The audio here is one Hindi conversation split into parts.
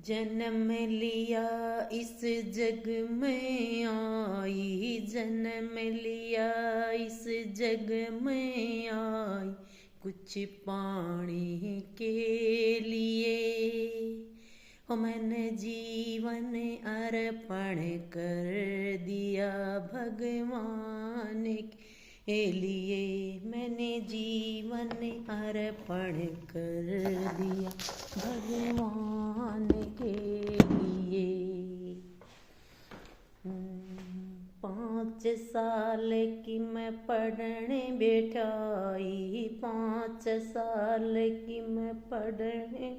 जन्म लिया इस जग में आई, जन्म लिया इस जग में आई, कुछ पाने के लिए हो मैंने जीवन अर्पण कर दिया भगवान के लिए। मैंने जीवन अर्पण कर दिया भगवान के लिए। 5 साल की मैं पढ़ने बैठाई, 5 साल की मैं पढ़ने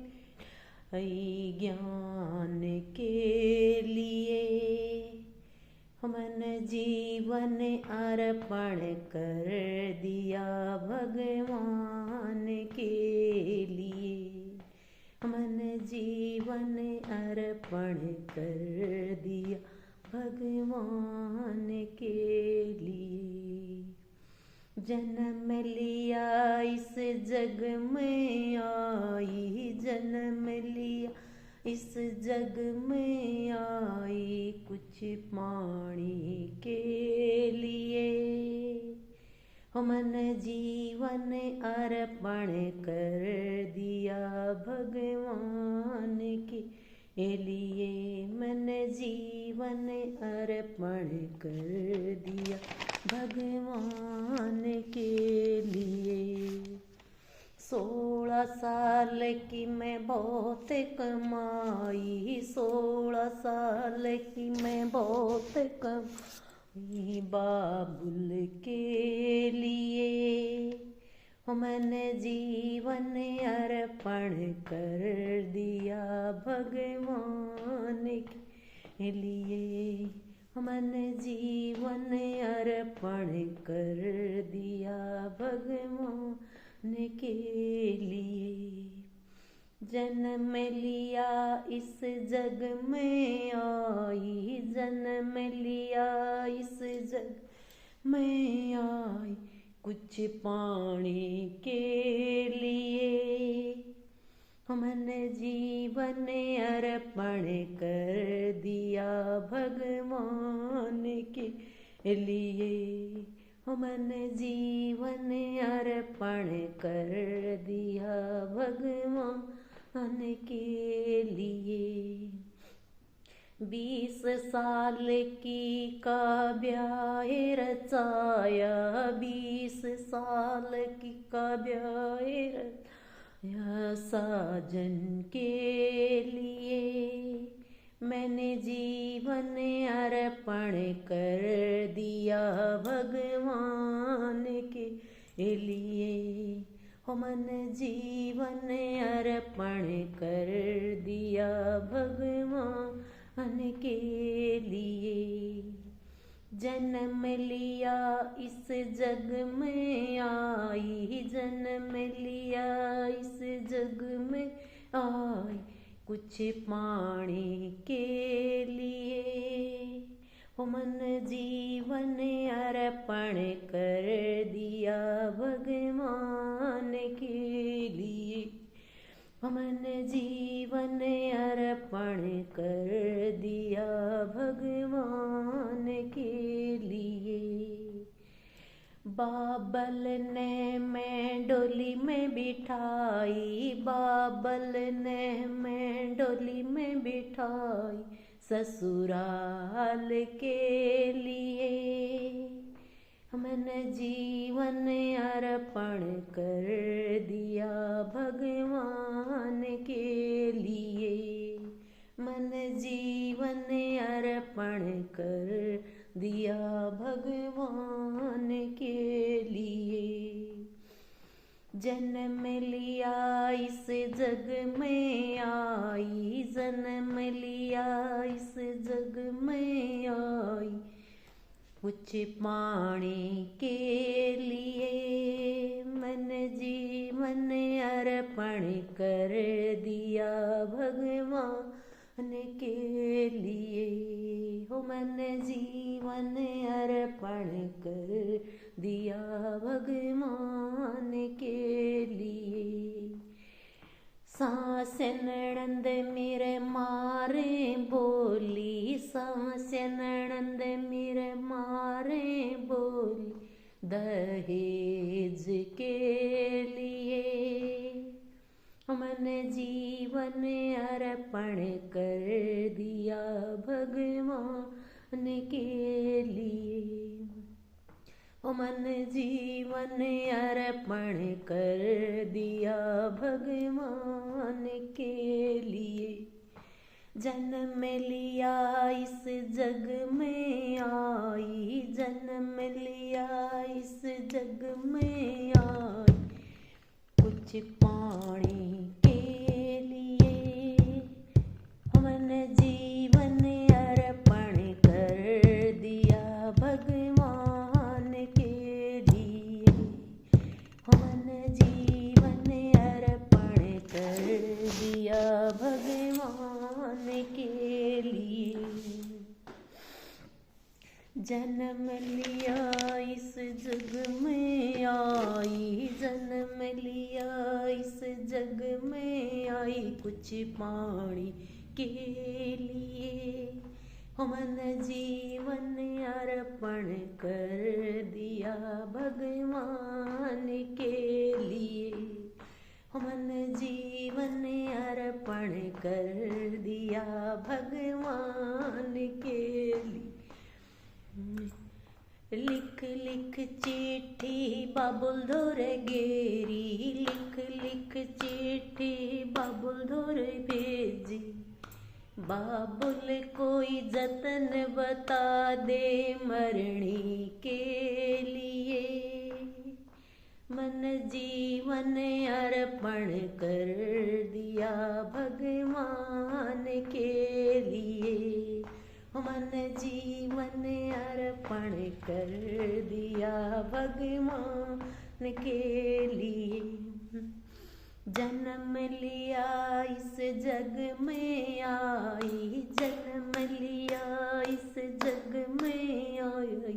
ज्ञान के लिए मैंने जीवन अर्पण कर दिया भगवान के लिए। मैंने जीवन अर्पण कर दिया भगवान के लिए। जन्म लिया इस जग में आई, जन्म लिया इस जग में आई, कुछ पाने के लिए हो मैंने जीवन अर्पण कर दिया भगवान के लिए। मैंने जीवन अर्पण कर दिया भगवान के लिए। 16 साल की मैं बहुत कमाई, 16 साल की मैं बहुत कमाई बाबुल के लिए हो मैंने जीवन अर्पण कर दिया भगवान के लिए। मैंने जीवन अर्पण कर दिया भगवान के लिए। जन्म लिया इस जग में आई, जन्म लिया इस जग में आई, कुछ पाने के लिए मैंने जीवन अर्पण कर दिया भगवान के लिए। मैंने जीवन अर्पण कर दिया भगवान के लिए। 20 साल की का ब्याह रचाया, 20 साल की का ब्याह रचाया साजन के लिए। मैंने जीवन अर्पण कर दिया भगवान के लिए। मैंने जीवन अर्पण कर दिया भगवान के लिए। जन्म लिया इस जग में आई, जन्म लिया इस जग में आई, कुछ पाने के लिए मन जीवन अर्पण कर दिया भगवान के लिए। मन जीवन अर्पण कर दिया भगवान के लिए। बाबल ने मैं डोली में बिठाई, बाबल ने मैं डोली में बिठाई ससुराल के लिए। मैंने जीवन अर्पण कर दिया भगवान के लिए। मन जीवन अर्पण कर दिया भगवान के लिए। जन्म लिया इस जग में आई, जन्म लिया इस जग में आई, कुछ पाने के लिए मन जीवन अर्पण कर दिया भगवान के लिए। हो मन जीवन अर्पण कर दिया भगवान के लिए। सास ननद मेरे मारे बोली, सास ननद मेरे मारे बोली, दहेज के लिए मन जीवन अर्पण कर दिया भगवान के लिए। मन जीवन अर्पण कर दिया भगवान के लिए। जन्म लिया इस जग में आई, जन्म लिया इस जग में आई, कुछ पाने के लिए मन जीवन अर्पण कर दिया भगवान के लिए। मन जीवन अर्पण कर दिया भगवान के लिए। जन्म लिया इस जग में आई, जन्म लिया इस जग में आई, कुछ पाने के लिए मन जीवन अर्पण कर दिया भगवान के लिए। मन जीवन अर्पण कर दिया भगवान के लिए। लिख लिख चिट्ठी बाबुल धोर गेरी, लिख लिख चिट्ठी बाबुल धोर भेजी, बाबुल कोई जतन बता दे मरने के लिए। मन जीवन अर्पण कर दिया भगवान के लिए। मन जीवन अर्पण कर दिया भगवान के लिए। जन्म लिया इस जग में आई, जन्म लिया इस जग में आई,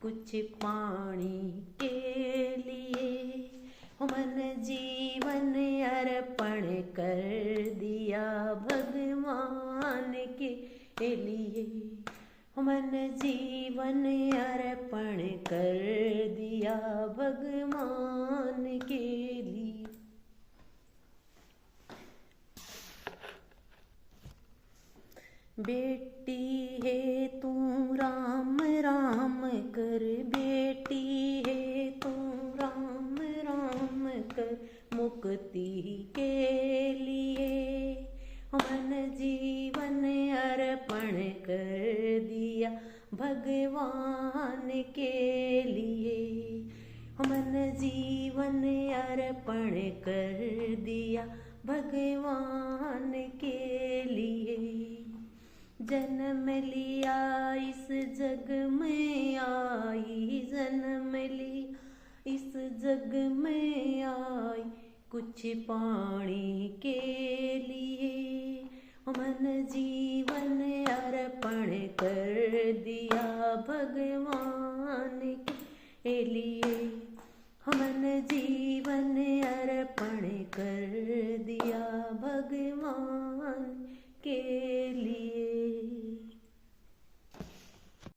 कुछ पाने के लिए मन जीवन अर्पण कर दिया भगवान के लिए। मन जीवन अर्पण कर दिया भगवान के लिए। बेटी है तू राम राम कर, बेटी है तू राम राम कर, मुक्ति के लिए मन जीवन अर्पण कर दिया भगवान के लिए। मन जीवन अर्पण कर दिया भगवान के लिए। जन्म लिया इस जग में आई, जन्म लिया इस जग में आई, कुछ पाने के लिए मन जीवन अर्पण कर दिया भगवान के लिए। मन जीवन